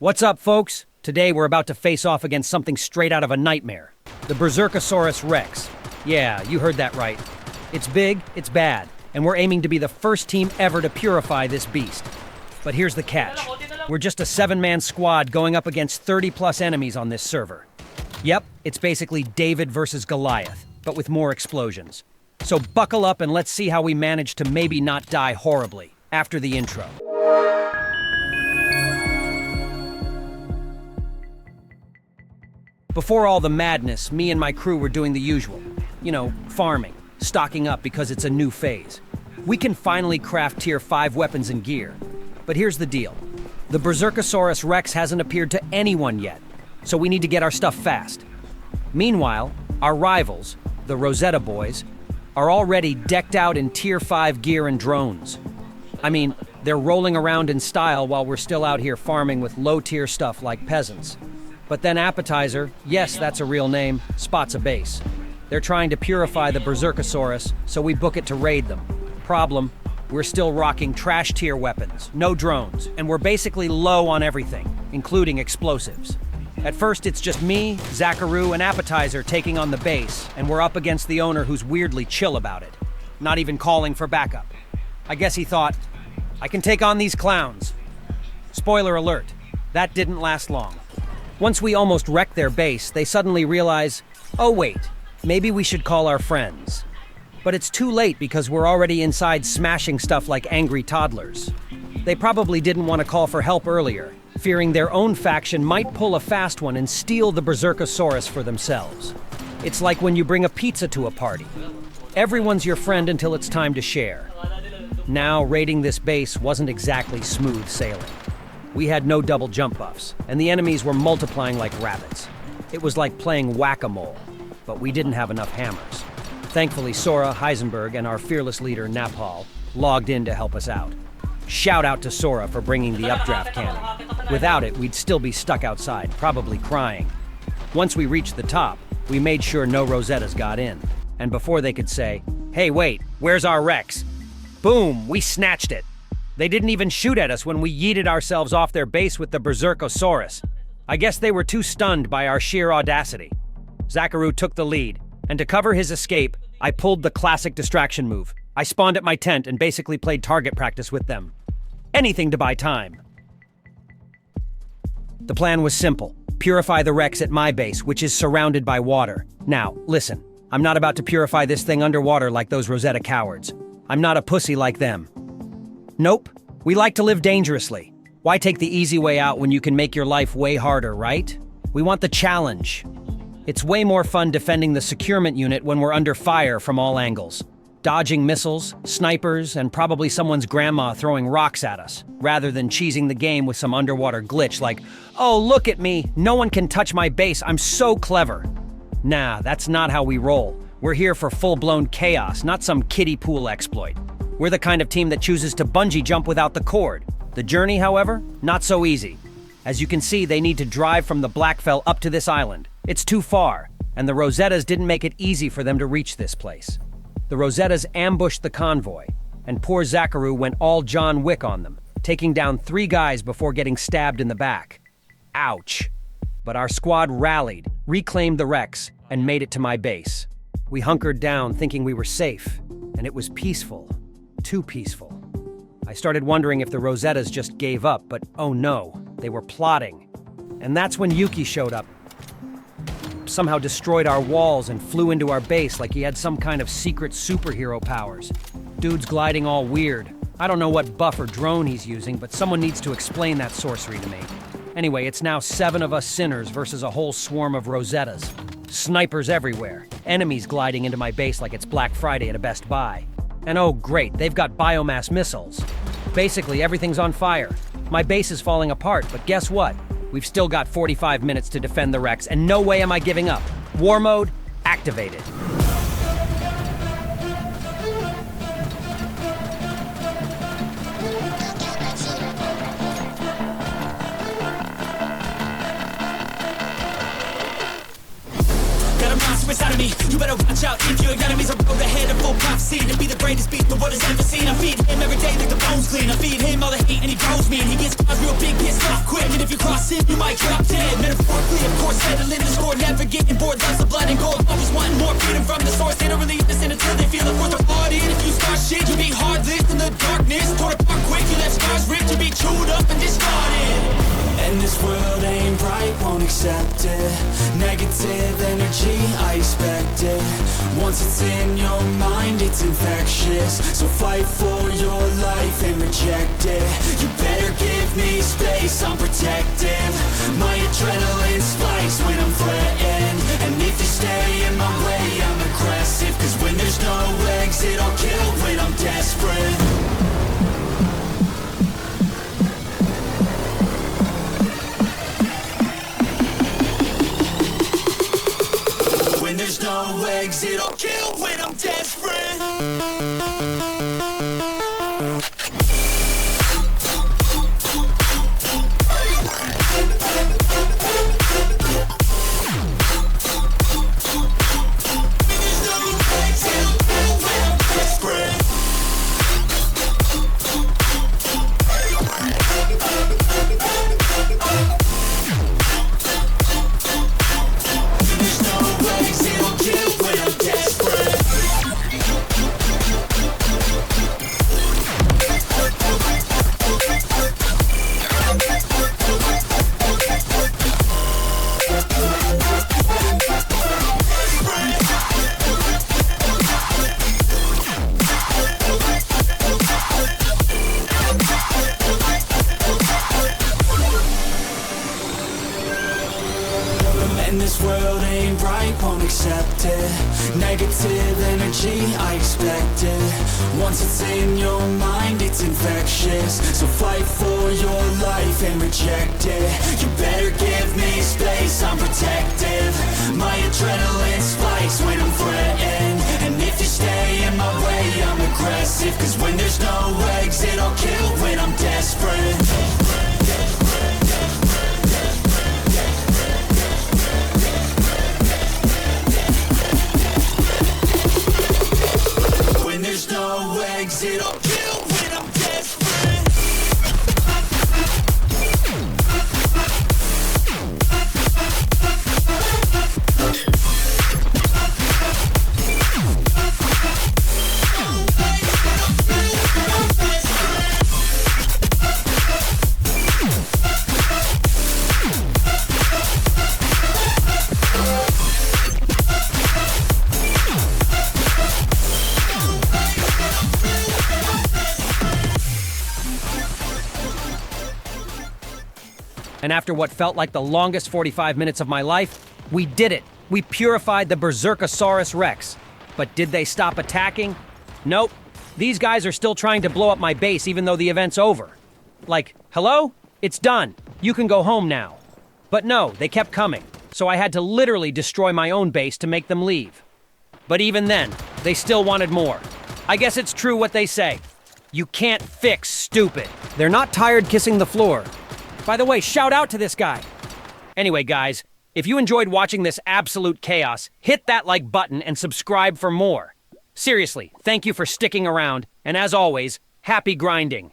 What's up, folks? Today we're about to face off against something straight out of a nightmare. The Berserkosaurus Rex. Yeah, you heard that right. It's big, it's bad, and we're aiming to be the first team ever to purify this beast. But here's the catch. We're just a 7-man squad going up against 30+ enemies on this server. Yep, it's basically David versus Goliath, but with more explosions. So buckle up and let's see how we manage to maybe not die horribly after the intro. Before all the madness, me and my crew were doing the usual. You know, farming, stocking up because it's a new phase. We can finally craft tier 5 weapons and gear. But here's the deal. The Berserkosaurus Rex hasn't appeared to anyone yet, so we need to get our stuff fast. Meanwhile, our rivals, the Rosetta boys, are already decked out in tier 5 gear and drones. I mean, they're rolling around in style while we're still out here farming with low-tier stuff like peasants. But then Appetizer, yes, that's a real name, spots a base. They're trying to purify the Berserkosaurus, so we book it to raid them. Problem, we're still rocking trash tier weapons, no drones, and we're basically low on everything, including explosives. At first, it's just me, Zacharoo, and Appetizer taking on the base, and we're up against the owner who's weirdly chill about it, not even calling for backup. I guess he thought, I can take on these clowns. Spoiler alert, that didn't last long. Once we almost wreck their base, they suddenly realize, oh wait, maybe we should call our friends. But it's too late because we're already inside smashing stuff like angry toddlers. They probably didn't want to call for help earlier, fearing their own faction might pull a fast one and steal the Berserkosaurus for themselves. It's like when you bring a pizza to a party. Everyone's your friend until it's time to share. Now, raiding this base wasn't exactly smooth sailing. We had no double jump buffs, and the enemies were multiplying like rabbits. It was like playing whack-a-mole, but we didn't have enough hammers. Thankfully, Sora, Heisenberg, and our fearless leader, Naphal, logged in to help us out. Shout out to Sora for bringing the updraft cannon. Without it, we'd still be stuck outside, probably crying. Once we reached the top, we made sure no Rosettas got in. And before they could say, hey wait, where's our Rex? Boom, we snatched it. They didn't even shoot at us when we yeeted ourselves off their base with the Berserkosaurus. I guess they were too stunned by our sheer audacity. Zacharoo took the lead, and to cover his escape, I pulled the classic distraction move. I spawned at my tent and basically played target practice with them. Anything to buy time. The plan was simple. Purify the Rex at my base, which is surrounded by water. Now, listen, I'm not about to purify this thing underwater like those Rosetta cowards. I'm not a pussy like them. Nope, we like to live dangerously. Why take the easy way out when you can make your life way harder, right? We want the challenge. It's way more fun defending the securement unit when we're under fire from all angles. Dodging missiles, snipers, and probably someone's grandma throwing rocks at us, rather than cheesing the game with some underwater glitch like, oh, look at me, no one can touch my base, I'm so clever. Nah, that's not how we roll. We're here for full-blown chaos, not some kiddie pool exploit. We're the kind of team that chooses to bungee jump without the cord. The journey, however, not so easy. As you can see, they need to drive from the Blackfell up to this island. It's too far, and the Rosettas didn't make it easy for them to reach this place. The Rosettas ambushed the convoy, and poor Zacharoo went all John Wick on them, taking down 3 guys before getting stabbed in the back. Ouch. But our squad rallied, reclaimed the Rex, and made it to my base. We hunkered down thinking we were safe, and it was peaceful. Too peaceful. I started wondering if the Rosettas just gave up, but oh no, they were plotting. And that's when Yuki showed up. Somehow destroyed our walls and flew into our base like he had some kind of secret superhero powers. Dude's gliding all weird. I don't know what buff or drone he's using, but someone needs to explain that sorcery to me. Anyway, it's now 7 of us sinners versus a whole swarm of Rosettas. Snipers everywhere. Enemies gliding into my base like it's Black Friday at a Best Buy. And oh great, they've got biomass missiles. Basically, everything's on fire. My base is falling apart, but guess what? We've still got 45 minutes to defend the Rex, and no way am I giving up. War mode, activated. Got a monster inside of me. You better watch out if your enemy's a road ahead of full prophecy to be the greatest beast the world has ever seen. I feed him every day like the bones clean. I feed him all the hate and he grows me. And he gets cause real big, gets off quick. And if you cross him, you might drop dead. Metaphorically, of course, settling the score. Never getting bored, loves of blood and gore. Always wanting more, freedom from the source. They don't really listen until they feel it worth their heart in. If you start shit, you be heartless in the darkness. Torn apart quick, you left scars ripped. You be chewed up and discarded. And this world ain't right, won't accept it. Negative energy, I expect it. Once it's in your mind, it's infectious. So fight for your life and reject it. You better give me space, I'm protective. My adrenaline spikes when I'm threatened. And if you stay in my way, I'm aggressive. Cause when there's no exit, I'll kill when I'm desperate. There's no exit, I'll kill when I'm desperate. This world ain't right, won't accept it. Negative energy, I expect it. Once it's in your mind, it's infectious. So fight for your life and reject it. You better give me space, I'm protective. My adrenaline spikes when I'm threatened. And if you stay in my way, I'm aggressive. Cause when there's no exit, I'll kill when I'm desperate. There's no exit, I'll kill when I'm desperate. And after what felt like the longest 45 minutes of my life, we did it. We purified the Berserkosaurus Rex. But did they stop attacking? Nope. These guys are still trying to blow up my base even though the event's over. Like, hello? It's done. You can go home now. But no, they kept coming. So I had to literally destroy my own base to make them leave. But even then, they still wanted more. I guess it's true what they say. You can't fix stupid. They're not tired kissing the floor. By the way, shout out to this guy. Anyway, guys, if you enjoyed watching this absolute chaos, hit that like button and subscribe for more. Seriously, thank you for sticking around, and as always, happy grinding.